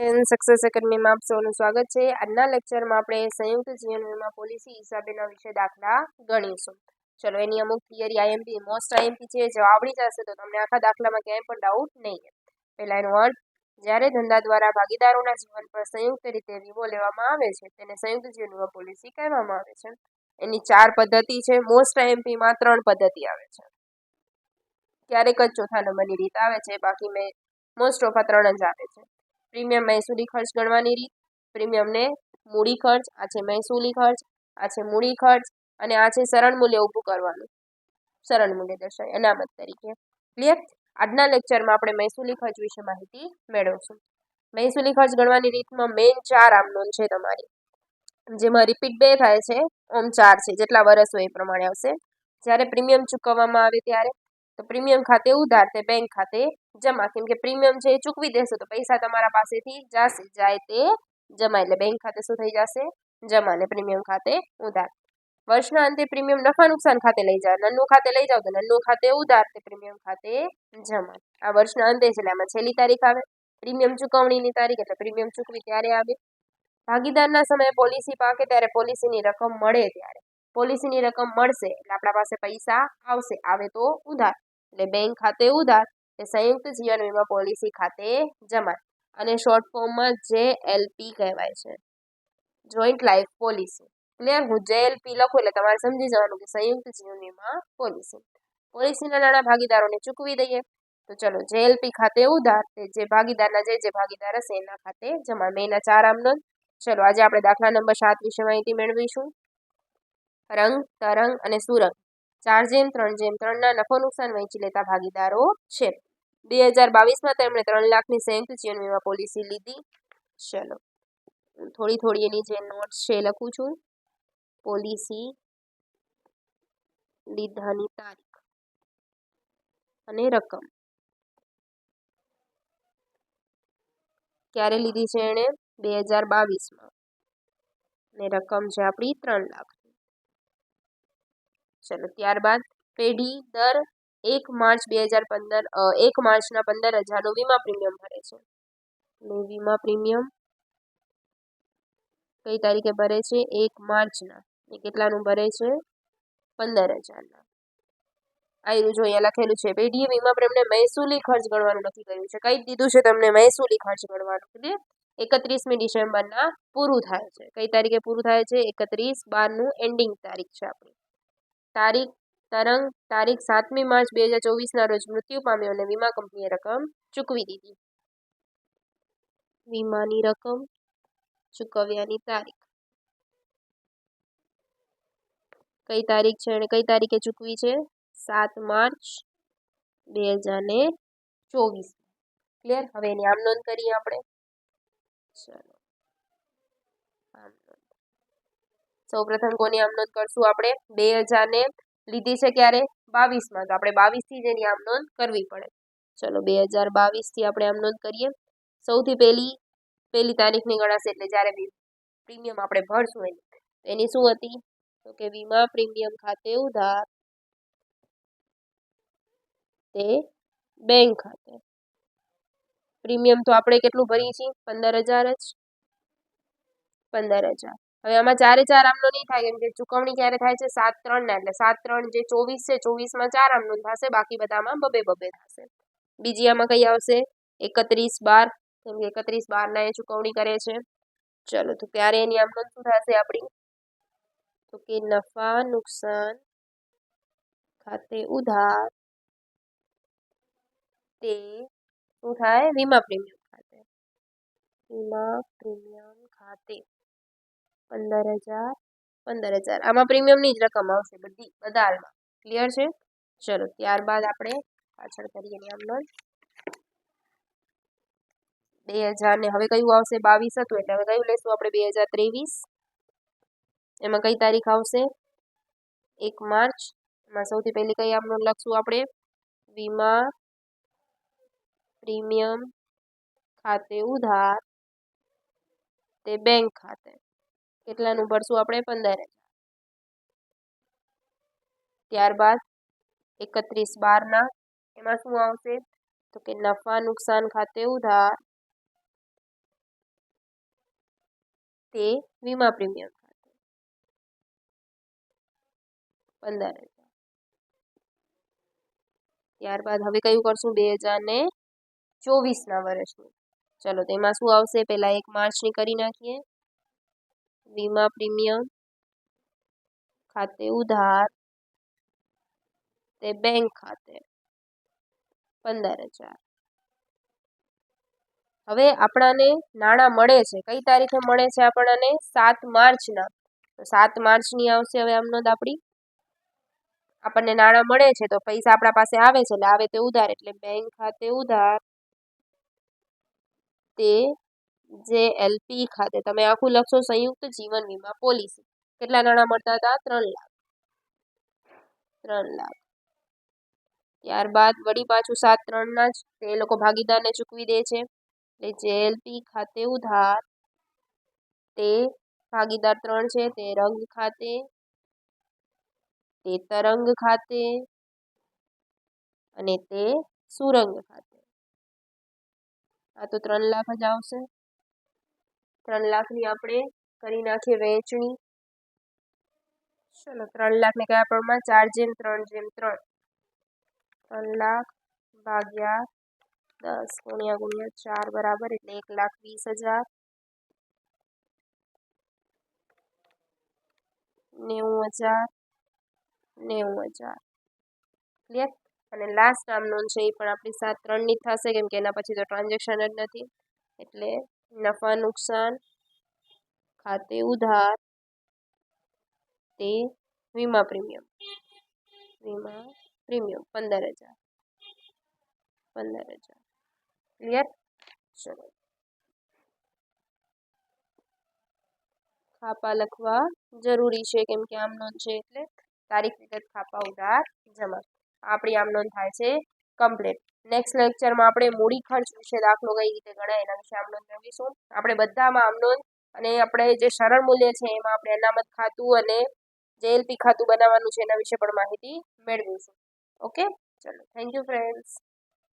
Success એકેડમીમાં આપ સૌનું સ્વાગત છે। આજના લેક્ચરમાં આપણે સંયુક્ત જીવન વીમા પોલિસી હિસાબેના વિશે દાખલા ગણીશું। ચલો એની અમુક થિયરી આઈએમપી મોસ્ટ આઈએમપી છે, જો આવડી જશે તો તમને આખા દાખલામાં ક્યાંય પણ ડાઉટ નહીં રહે। પહેલા એનો અર્થ, જ્યારે ધંધા દ્વારા ભાગીદારોના જીવન પર સંયુક્ત રીતે વીમો લેવામાં આવે છે તેને સંયુક્ત જીવન વીમા પોલિસી કહેવામાં આવે છે। એની 4 પદ્ધતિ છે। મોસ્ટ આઈએમપીમાં 3 પદ્ધતિ આવે છે, ક્યારેક જ ચોથા નંબરની રીત આવે છે, બાકી મોસ્ટ ઓફ આ 3 જ આવે છે। પ્રીમિયમ મહેસૂલી ખર્ચ ગણવાની રીત, પ્રીમિયમને મૂડી ખર્ચ, આ છે મહેસૂલી ખર્ચ, આ છે મૂડી ખર્ચ, અને આ છે સરળ મૂલ્ય ઊભું કરવાનું, સરળ મૂલ્ય દર્શાવે અનામત તરીકે। ક્લિયર? આજના લેક્ચરમાં આપણે મહેસૂલી ખર્ચ વિશે માહિતી મેળવશું। મહેસૂલી ખર્ચ ગણવાની રીતમાં મેઇન 4 આમ નોંધ છે તમારી, જેમાં રિપીટ 2 થાય છે, ઓમ 4 છે, જેટલા વર્ષ હોય એ પ્રમાણે આવશે। જ્યારે પ્રીમિયમ ચૂકવવામાં આવે ત્યારે તો પ્રીમિયમ ખાતે ઉધાર તે બેંક ખાતે જમા, કેમ કે પ્રીમિયમ છે એ ચૂકવી દેશો તો પૈસા તમારા પાસેથી જશે, જાય તે જમા, એટલે બેંક ખાતે શું થઈ જશે? જમા, ને પ્રીમિયમ ખાતે ઉધાર। વર્ષના અંતે પ્રીમિયમ નફા નુકસાન ખાતે લઈ જાવ, નન્નું ખાતે લઈ જાવ તો નન્નું ખાતે ઉધાર તે પ્રીમિયમ ખાતે જમા। આ વર્ષના અંતે છે એટલે આમાં છેલ્લી તારીખ આવે, પ્રીમિયમ ચૂકવણીની તારીખ એટલે પ્રીમિયમ ચૂકવી ત્યારે આવે। ભાગીદારના સમયે પોલિસી પાકે ત્યારે પોલિસીની રકમ મળે ત્યારે, પોલિસીની રકમ મળશે એટલે આપણા પાસે પૈસા આવશે, આવે તો ઉધાર, એટલે બેંક ખાતે ઉધાર તે સંયુક્ત જીવન વીમા પોલિસી ખાતે જમા, અને શોર્ટ ફોર્મમાં JLP કહેવાય છે, જોઈન્ટ લાઈફ પોલિસી। ક્લિયર? હું JLP લખું એટલે તમારે સમજી જવાનું કે સંયુક્ત જીવન વીમા પોલિસી। પોલિસીના નાણાં ભાગીદારોને ચૂકવી દઈએ તો ચલો JLP ખાતે ઉધાર તે જે ભાગીદારના જે ભાગીદાર હશે એના ખાતે જમા। મેં 4 આમ નોંધ। ચલો આજે આપણે દાખલા નંબર 7 વિશે માહિતી મેળવીશું। રંગ, તરંગ અને સુરંગ 4:3:3 ના નફો નુકસાન વહેંચી લેતા ભાગીદારો છે। 2022માં તેમણે 3 લાખની સંયુક્ત જીવન વીમા પોલિસી લીધી। ચલો થોડી એની જે નોટ્સ છે એ લખું છું। પોલિસી લીધાની તારીખ અને રકમ, ક્યારે લીધી છે એણે? 2022માં, ને રકમ છે આપણી 3 લાખ। ચલો ત્યારબાદ પેઢી દર 1 માર્ચ 2015 1 માર્ચના 15,000નું વીમા પ્રીમિયમ ભરે છે। વીમા પ્રીમિયમ કઈ તારીખે ભરે છે? 1 માર્ચના, એ કેટલાનું ભરે છે? 15,000ના। આવ્યું જો અહીંયા લખેલું છે, પેઢીએ વીમા પ્રીમિયમને મહેસૂલી ખર્ચ ગણવાનું નક્કી કર્યું છે। કઈ દીધું છે તમને? મહેસૂલી ખર્ચ ગણવાનું, એટલે 31મી ડિસેમ્બરના પૂરું થાય છે। કઈ તારીખે પૂરું થાય છે? 31/12નું એન્ડિંગ તારીખ છે આપણી। તારીખ તરંગ તારીખ 7મી માર્ચ 2024ના રોજ મૃત્યુ પામ્યો અને વીમા કંપનીએ રકમ ચૂકવી દીધી। વીમાની રકમ ચૂકવ્યાની તારીખ કઈ તારીખ છે, અને કઈ તારીખે ચૂકવી છે? 7 માર્ચ 2024। ક્લિયર? હવે એની આમ નોંધ કરીએ આપણે। ચલો આમ નોંધ, સૌપ્રથમ કોની આમ નોંધ કરશું આપણે? 2000 ને લીધી છે ક્યારે? 22માં, તો આપણે 22થી જ એની આમ નોંધ કરવી પડે। ચલો 2022થી આપણે આમ નોંધ કરીએ। સૌથી પહેલી તારીખની ગણાશે, એટલે જ્યારે પ્રીમિયમ આપણે ભરશું એની શું હતી? તો કે વીમા પ્રીમિયમ ખાતે ઉધાર તે બેંક ખાતે। પ્રીમિયમ તો આપણે કેટલું ભરીએ છીએ? 15,000 જ, 15,000। હવે આમાં 4 આમ નોંધ નહીં થાય, કેમ કે ચૂકવણી ક્યારે થાય છે? 7/3 ના, એટલે 7/3 જે 24 છે, 24માં 4 આમ નોંધ થશે, બાકી બધામાં બબે થશે। બીજી આમાં કઈ આવશે? 31/12, કેમ કે 31/12ના એ ચૂકવણી કરે છે। ચલો તો ત્યારે એની આમ નોંધ શું થશે આપણી? તો કે નફા નુકસાન ખાતે ઉધાર તે શું થાય? વીમા પ્રીમિયમ ખાતે, વીમા પ્રીમિયમ ખાતે 15,000। આમાં પ્રીમિયમની જ રકમ આવશે બધા હાલમાં। ક્લિયર છે? ચલો ત્યારબાદ આપણે પાછળ કરીએ આમ નોંધ। 2000 ને હવે કયું આવશે? 22 હતું એટલે હવે કયું લેશું આપણે? 2023। એમાં કઈ તારીખ આવશે? 1 માર્ચ। એમાં સૌથી પહેલી કઈ આમ નોંધ લખશું આપણે? વીમા પ્રીમિયમ ખાતે ઉધાર તે બેંક ખાતે, કેટલાનું ભરશું આપણે? 15,000। ત્યારબાદ 31/12ના એમાં શું આવશે? તો કે નફા નુકસાન ખાતે ઉધાર તે વીમા પ્રીમિયમ ખાતે 15,000. ત્યારબાદ હવે કયું કરશું 2024ના વર્ષનું. ચલો તેમાં શું આવશે પહેલા 1 માર્ચની કરી નાખીએ. વીમા પ્રીમિયમ ખાતે ઉધાર તે બેંક ખાતે 15,000. હવે આપણાને નાણાં મળે છે કઈ તારીખે મળે છે આપણને 7 માર્ચના. તો 7 માર્ચની આવશે હવે આમ નોંધ આપણી. આપણને નાણાં મળે છે તો પૈસા આપણા પાસે આવે છે એટલે આવે તે ઉધાર એટલે બેંક ખાતે ઉધાર તે JLP ખાતે. તમે આખું લખશો સંયુક્ત જીવન વીમા પોલિસી. કેટલા નાણાં મળતા હતા 3 લાખ. 3 લાખ. ત્યારબાદ વળી પાછું 7/3ના જ તે લોકો ભાગીદારને ચૂકવી દે છે એટલે JLP ખાતે ઉધાર તે ભાગીદાર 3 છે તે રંગ ખાતે તે તરંગ ખાતે અને તે સુરંગ ખાતે. આ તો 3 લાખ જ આવશે. 3 લાખની આપણે કરી નાખીએ વહેંચણી. ચલો 3 લાખને કયા પ્રમાણમાં 4/3/3. 3 લાખ ભાગ્યા 10 ગુણ્યા 4 બરાબર એટલે 1,20,000. 90,000 90,000. ક્લિયર. અને લાસ્ટ નામ નોંધ છે એ પણ આપણી 7/3ની થશે કેમ કે એના પછી તો ટ્રાન્ઝેક્શન જ નથી એટલે નફા નુકસાન ખાતે ઉધાર તે વીમા પ્રીમિયમ 15,000. ક્લિયર. ચલો ખાપા લખવા જરૂરી છે કેમ કે આમ નોંધ છે એટલે તારીખ વિગત ખાપા ઉધાર જમા. આપણી આમ નોંધ થાય છે કમ્પ્લીટ. નેક્સ્ટ લેક્ચરમાં આપણે મૂડી ખર્ચ વિશે દાખલો કઈ રીતે ગણાય એના વિશે આમ નોંધ મેળવીશું. આપણે બધામાં આમ નોંધ અને આપણે જે સરળ મૂલ્ય છે એમાં આપણે અનામત ખાતું અને JLP ખાતું બનાવવાનું છે એના વિશે પણ માહિતી મેળવીશું. ઓકે ચલો થેન્ક યુ ફ્રેન્ડ્સ.